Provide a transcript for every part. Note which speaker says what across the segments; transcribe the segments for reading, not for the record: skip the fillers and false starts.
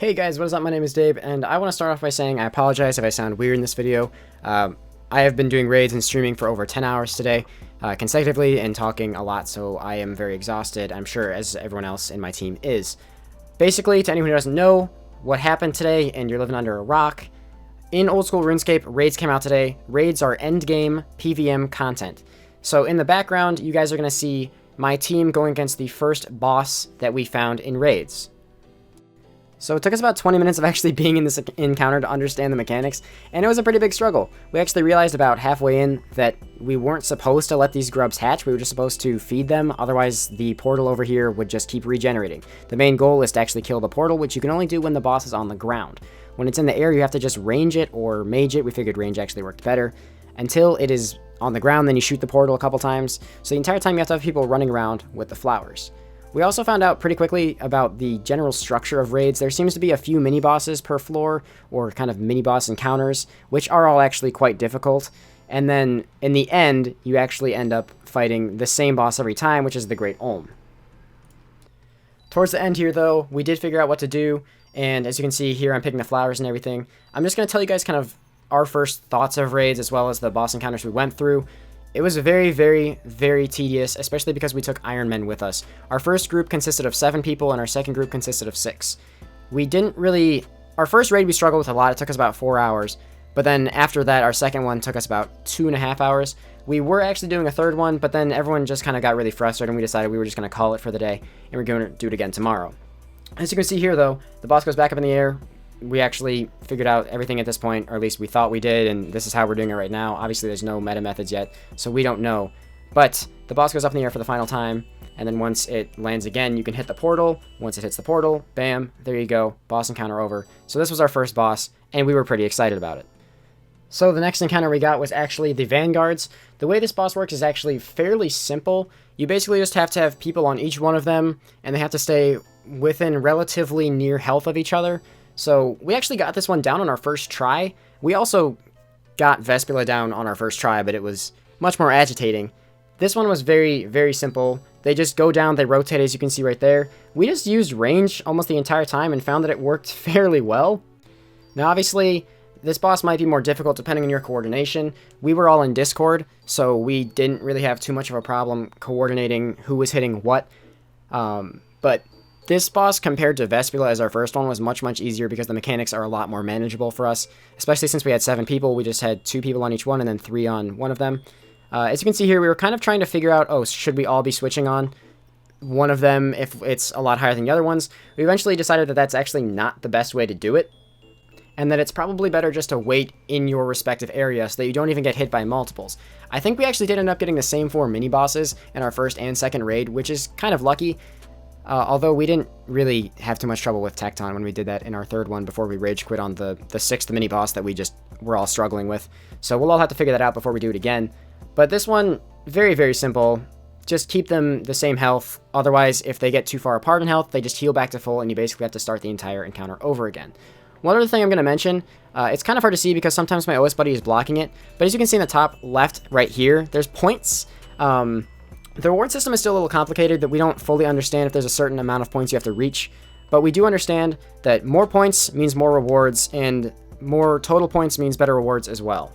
Speaker 1: Hey guys, what is up? My name is Dabe, and I want to start off by saying I apologize if I sound weird in this video. I have been doing raids and streaming for over 10 hours today, consecutively, and talking a lot, so I am very exhausted, I'm sure, as everyone else in my team is. Basically, to anyone who doesn't know what happened today, and you're living under a rock, in old school RuneScape, raids came out today. Raids are endgame PVM content. So in the background, you guys are going to see my team going against the first boss that we found in raids. So it took us about 20 minutes of actually being in this encounter to understand the mechanics, and it was a pretty big struggle. We actually realized about halfway in that we weren't supposed to let these grubs hatch, we were just supposed to feed them, otherwise the portal over here would just keep regenerating. The main goal is to actually kill the portal, which you can only do when the boss is on the ground. When it's in the air, you have to just range it or mage it. We figured range actually worked better. Until it is on the ground, then you shoot the portal a couple times. So the entire time you have to have people running around with the flowers. We also found out pretty quickly about the general structure of raids. There seems to be a few mini-bosses per floor, or kind of mini-boss encounters, which are all actually quite difficult. And then, in the end, you actually end up fighting the same boss every time, which is the Great Olm. Towards the end here, though, we did figure out what to do, and as you can see here, I'm picking the flowers and everything. I'm just going to tell you guys kind of our first thoughts of raids, as well as the boss encounters we went through. It was very, very tedious, especially because we took Iron Men with us. Our first group consisted of 7 people, and our second group consisted of 6. We didn't really... Our first raid we struggled with a lot. It took us about 4 hours. But then after that, our second one took us about 2.5 hours. We were actually doing a third one, but then everyone just kind of got really frustrated, and we decided we were just going to call it for the day, and we're going to do it again tomorrow. As you can see here, though, the boss goes back up in the air. We actually figured out everything at this point, or at least we thought we did, and this is how we're doing it right now. Obviously, there's no meta methods yet, so we don't know. But the boss goes up in the air for the final time, and then once it lands again, you can hit the portal. Once it hits the portal, bam, there you go, boss encounter over. So this was our first boss, and we were pretty excited about it. So the next encounter we got was actually the Vanguards. The way this boss works is actually fairly simple. You basically just have to have people on each one of them, and they have to stay within relatively near health of each other. So we actually got this one down on our first try. We also got Vespula down on our first try, but it was much more agitating. This one was very simple. They just go down, they rotate, as you can see right there. We just used range almost the entire time and found that it worked fairly well. Now obviously, this boss might be more difficult depending on your coordination. We were all in Discord, so we didn't really have too much of a problem coordinating who was hitting what. But this boss, compared to Vespula as our first one, was much easier because the mechanics are a lot more manageable for us. Especially since we had 7 people, we just had 2 people on each one and then 3 on one of them. As you can see here, we were kind of trying to figure out, oh, should we all be switching on one of them if it's a lot higher than the other ones? We eventually decided that that's actually not the best way to do it, and that it's probably better just to wait in your respective area so that you don't even get hit by multiples. I think we actually did end up getting the same 4 mini-bosses in our first and second raid, which is kind of lucky. Although we didn't really have too much trouble with Tecton when we did that in our third one before we rage quit on the 6th mini-boss that we just were all struggling with. So we'll all have to figure that out before we do it again. But this one, very simple. Just keep them the same health. Otherwise, if they get too far apart in health, they just heal back to full, and you basically have to start the entire encounter over again. One other thing I'm going to mention, it's kind of hard to see because sometimes my OS buddy is blocking it, but as you can see in the top left right here, there's points. The reward system is still a little complicated, that we don't fully understand if there's a certain amount of points you have to reach, but we do understand that more points means more rewards, and more total points means better rewards as well.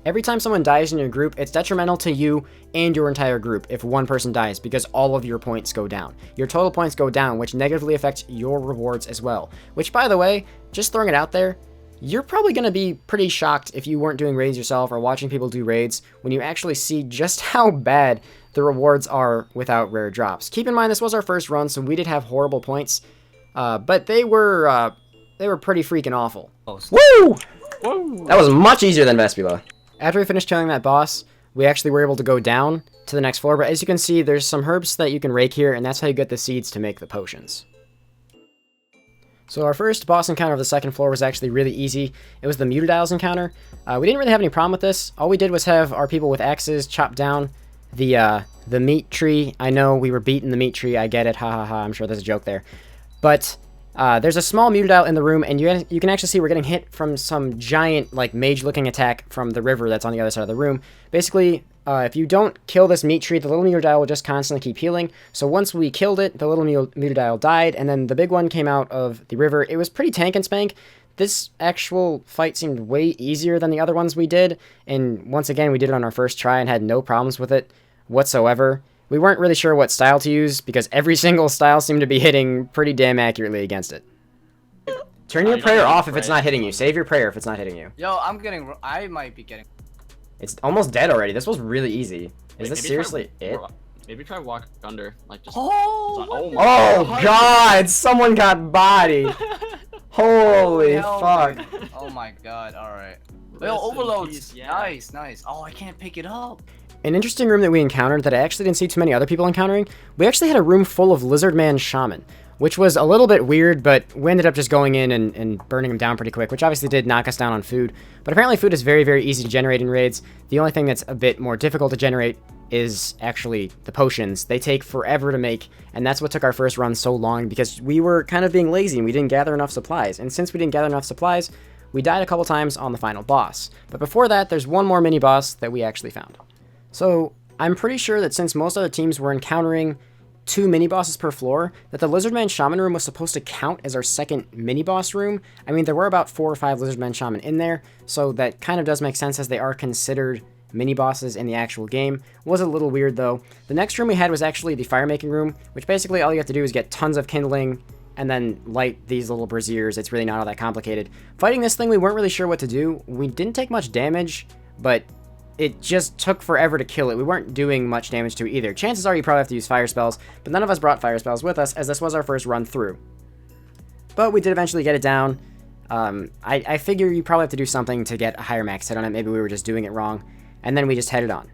Speaker 1: Every time someone dies in your group, it's detrimental to you and your entire group if one person dies, because all of your points go down. Your total points go down, which negatively affects your rewards as well. Which, by the way, just throwing it out there, you're probably going to be pretty shocked if you weren't doing raids yourself or watching people do raids when you actually see just how bad the rewards are without rare drops. Keep in mind, this was our first run, so we did have horrible points, but they were pretty freaking awful. Woo! Whoa. That was much easier than Vespula. After we finished killing that boss, we actually were able to go down to the next floor, but as you can see, there's some herbs that you can rake here, and that's how you get the seeds to make the potions. So our first boss encounter of the second floor was actually really easy. It was the Mutadiles encounter. We didn't really have any problem with this. All we did was have our people with axes chop down the meat tree. I know we were beating the meat tree. I get it. Ha ha ha. I'm sure there's a joke there. But there's a small Mutadile in the room, and you can actually see we're getting hit from some giant, like, mage-looking attack from the river that's on the other side of the room. Basically, if you don't kill this meat tree, the little mutadile will just constantly keep healing. So once we killed it, the little mutadile died, and then the big one came out of the river. It was pretty tank and spank. This actual fight seemed way easier than the other ones we did, and once again, we did it on our first try and had no problems with it whatsoever. We weren't really sure what style to use, because every single style seemed to be hitting pretty damn accurately against it. Turn your prayer off if it's not hitting you. Save your prayer if it's not hitting you.
Speaker 2: Yo, I might be getting...
Speaker 1: It's almost dead already. This was really easy. Is this seriously it?
Speaker 3: Maybe try walk under, like just...
Speaker 2: Oh
Speaker 1: God! Someone got bodied! Holy fuck.
Speaker 2: Oh my god, alright. Yo, overloads! Yeah. Nice. Oh, I can't pick it up.
Speaker 1: An interesting room that we encountered that I actually didn't see too many other people encountering, we actually had a room full of Lizard Man Shaman, which was a little bit weird, but we ended up just going in and burning them down pretty quick, which obviously did knock us down on food. But apparently food is very, very easy to generate in raids. The only thing that's a bit more difficult to generate is actually the potions. They take forever to make, and that's what took our first run so long, because we were kind of being lazy and we didn't gather enough supplies. And since we didn't gather enough supplies, we died a couple times on the final boss. But before that, there's one more mini boss that we actually found. So I'm pretty sure that since most other teams were encountering 2 mini bosses per floor, that the Lizardman Shaman room was supposed to count as our second mini boss room. I mean, there were about 4 or 5 Lizardman Shaman in there, so that kind of does make sense as they are considered mini bosses in the actual game. Was a little weird though. The next room we had was actually the fire making room, which basically all you have to do is get tons of kindling and then light these little braziers. It's really not all that complicated. Fighting this thing, we weren't really sure what to do. We didn't take much damage, but it just took forever to kill it. We weren't doing much damage to it either. Chances are you probably have to use fire spells, but none of us brought fire spells with us, as this was our first run through. But we did eventually get it down. I figure you probably have to do something to get a higher max hit on it. Maybe we were just doing it wrong. And then we just headed on.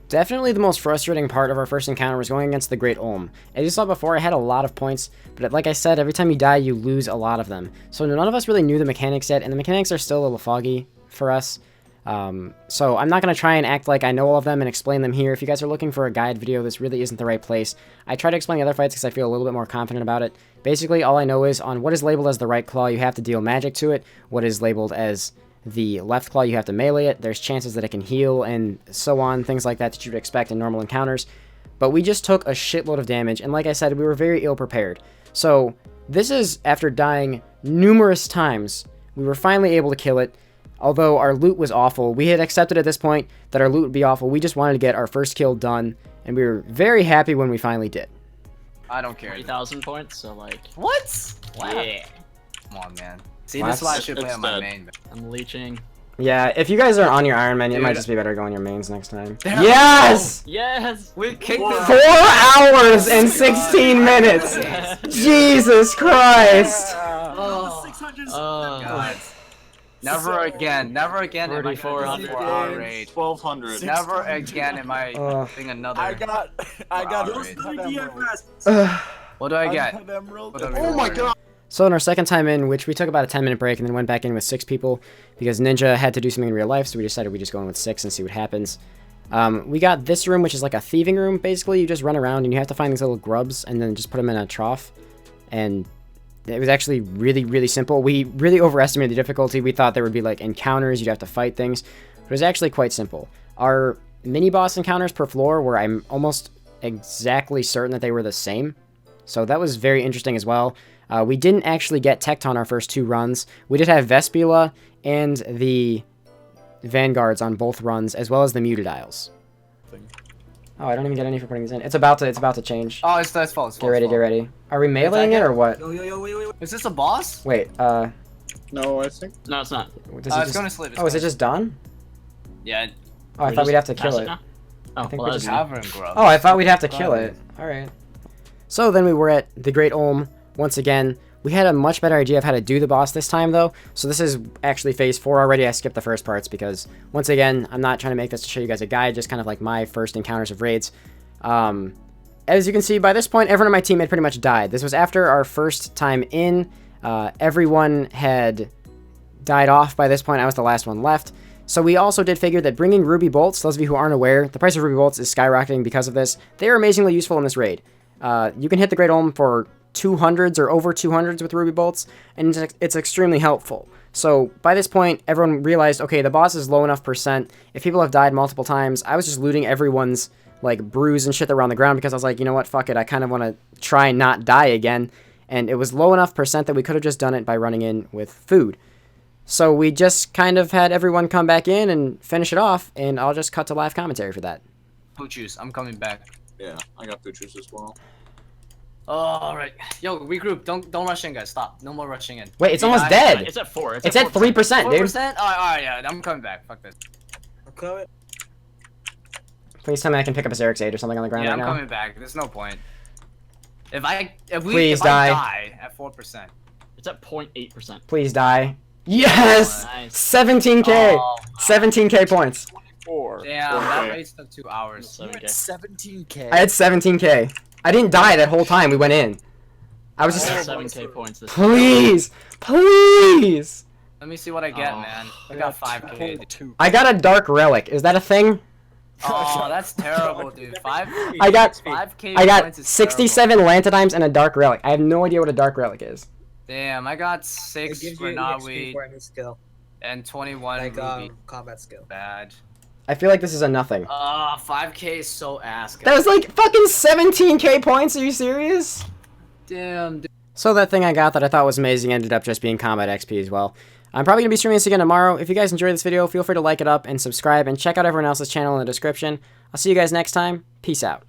Speaker 1: Definitely the most frustrating part of our first encounter was going against the Great Olm. As you saw before, I had a lot of points, but like I said, every time you die, you lose a lot of them. So none of us really knew the mechanics yet, and the mechanics are still a little foggy for us. So I'm not going to try and act like I know all of them and explain them here. If you guys are looking for a guide video, this really isn't the right place. I try to explain the other fights because I feel a little bit more confident about it. Basically, all I know is on what is labeled as the right claw, you have to deal magic to it. What is labeled as the left claw, you have to melee it. There's chances that it can heal and so on, things like that you would expect in normal encounters. But we just took a shitload of damage, and like I said, we were very ill prepared. So this is after dying numerous times. We were finally able to kill it. Although our loot was awful, we had accepted at this point that our loot would be awful. We just wanted to get our first kill done, and we were very happy when we finally did.
Speaker 2: I don't care.
Speaker 3: 3,000 points, so like...
Speaker 2: What? Wow.
Speaker 3: Yeah.
Speaker 2: Come on, man. See, this is why I should play on my main.
Speaker 3: I'm leeching.
Speaker 1: Yeah, if you guys are on your Iron Man, it might just be better going your mains next time.
Speaker 2: Yes!
Speaker 3: Yes!
Speaker 2: We kicked them.
Speaker 1: 4 hours and 16 minutes! Jesus Christ!
Speaker 2: God. Never again am I gonna do 4 raid.
Speaker 4: 1,200.
Speaker 2: Never again am I doing another.
Speaker 4: I got
Speaker 2: raid.
Speaker 4: 3 DFS.
Speaker 2: What do I get?
Speaker 4: Oh my god.
Speaker 1: So in our second time in, which we took about a 10-minute break and then went back in with 6 people because Ninja had to do something in real life, so we decided we just go in with 6 and see what happens. We got this room, which is like a thieving room. Basically, you just run around and you have to find these little grubs and then just put them in a trough. And it was actually really, really simple. We really overestimated the difficulty. We thought there would be like encounters, you'd have to fight things. It was actually quite simple. Our mini-boss encounters per floor were, I'm almost exactly certain that they were the same. So that was very interesting as well. We didn't actually get Tecton our first 2 runs. We did have Vespula and the Vanguards on both runs, as well as the Mutadiles. Oh, I don't even get any for putting these in. It's about to change.
Speaker 2: Oh, it's fault.
Speaker 1: Get ready. Are we meleeing it or what?
Speaker 4: Yo, wait.
Speaker 2: Is this a boss?
Speaker 1: Wait,
Speaker 4: No, I think.
Speaker 3: No, it's not.
Speaker 2: It's gonna slip.
Speaker 1: Oh, is it just done?
Speaker 2: Yeah.
Speaker 1: Oh, I thought we'd have to kill it.
Speaker 3: Oh,
Speaker 1: think
Speaker 3: well,
Speaker 1: we're
Speaker 3: that
Speaker 1: just
Speaker 3: was
Speaker 2: Cavern grub.
Speaker 1: Oh, I thought we'd have to kill it. Alright. So then we were at the Great Olm once again. We had a much better idea of how to do the boss this time, though. So this is actually phase 4 already. I skipped the first parts because, once again, I'm not trying to make this to show you guys a guide, just kind of like my first encounters of raids. As you can see, by this point, everyone on my team had pretty much died. This was after our first time in. Everyone had died off by this point. I was the last one left. So we also did figure that bringing ruby bolts, those of you who aren't aware, the price of ruby bolts is skyrocketing because of this. They are amazingly useful in this raid. You can hit the Great Olm for 200s or over 200s with ruby bolts, and it's extremely helpful. So by this point, everyone realized, okay, the boss is low enough percent. If people have died multiple times, I was just looting everyone's like brews and shit that were on the ground because I was like, you know what, fuck it, I kind of want to try and not die again. And it was low enough percent that we could have just done it by running in with food. So we just kind of had everyone come back in and finish it off, and I'll just cut to live commentary for that.
Speaker 2: Food juice, I'm coming back.
Speaker 4: Yeah, I got food juice as well.
Speaker 2: Alright. Yo, regroup. Don't rush in, guys. Stop. No more rushing in.
Speaker 1: Wait, it's
Speaker 2: You
Speaker 1: almost
Speaker 2: die?
Speaker 1: dead.
Speaker 3: It's at 4.
Speaker 1: It's at 3%, dude.
Speaker 2: 4%? Alright, yeah, I'm coming back. Fuck this.
Speaker 4: I'm coming.
Speaker 1: Please tell me I can pick up a Xerix 8 or something on the ground
Speaker 2: Yeah,
Speaker 1: right
Speaker 2: I'm
Speaker 1: now.
Speaker 2: coming back. There's no point. If
Speaker 1: Please
Speaker 2: I die at 4%.
Speaker 3: It's at 0.8%.
Speaker 1: Please die. Yes!
Speaker 3: Nice.
Speaker 1: 17k!
Speaker 2: Oh,
Speaker 1: 17k points.
Speaker 4: 4.
Speaker 2: damn, that
Speaker 4: Okay.
Speaker 2: race took 2 hours.
Speaker 3: 7K.
Speaker 5: 17k.
Speaker 1: I had 17k. I didn't die that whole time we went in. I was just...
Speaker 3: All 7K points this
Speaker 1: Please! Please!
Speaker 2: Let me see what I get,
Speaker 3: Oh.
Speaker 2: man. I got 5k. dude.
Speaker 5: 2.
Speaker 1: I got a dark relic. Is that a thing?
Speaker 2: Oh, that's terrible, dude.
Speaker 1: I got
Speaker 2: 5k
Speaker 1: I got
Speaker 2: points is
Speaker 1: 67 Lantodimes and a dark relic. I have no idea what a dark relic is.
Speaker 2: Damn, I got
Speaker 5: It
Speaker 2: 6
Speaker 5: gives you
Speaker 2: Renawi
Speaker 5: XP for any skill,
Speaker 2: and 21
Speaker 5: like
Speaker 2: Ruby.
Speaker 5: combat skill.
Speaker 2: Bad.
Speaker 1: I feel like this is a nothing.
Speaker 2: 5k is so ass.
Speaker 1: That was like fucking 17k points, are you serious?
Speaker 2: Damn, dude.
Speaker 1: So that thing I got that I thought was amazing ended up just being combat XP as well. I'm probably going to be streaming this again tomorrow. If you guys enjoyed this video, feel free to like it up and subscribe and check out everyone else's channel in the description. I'll see you guys next time. Peace out.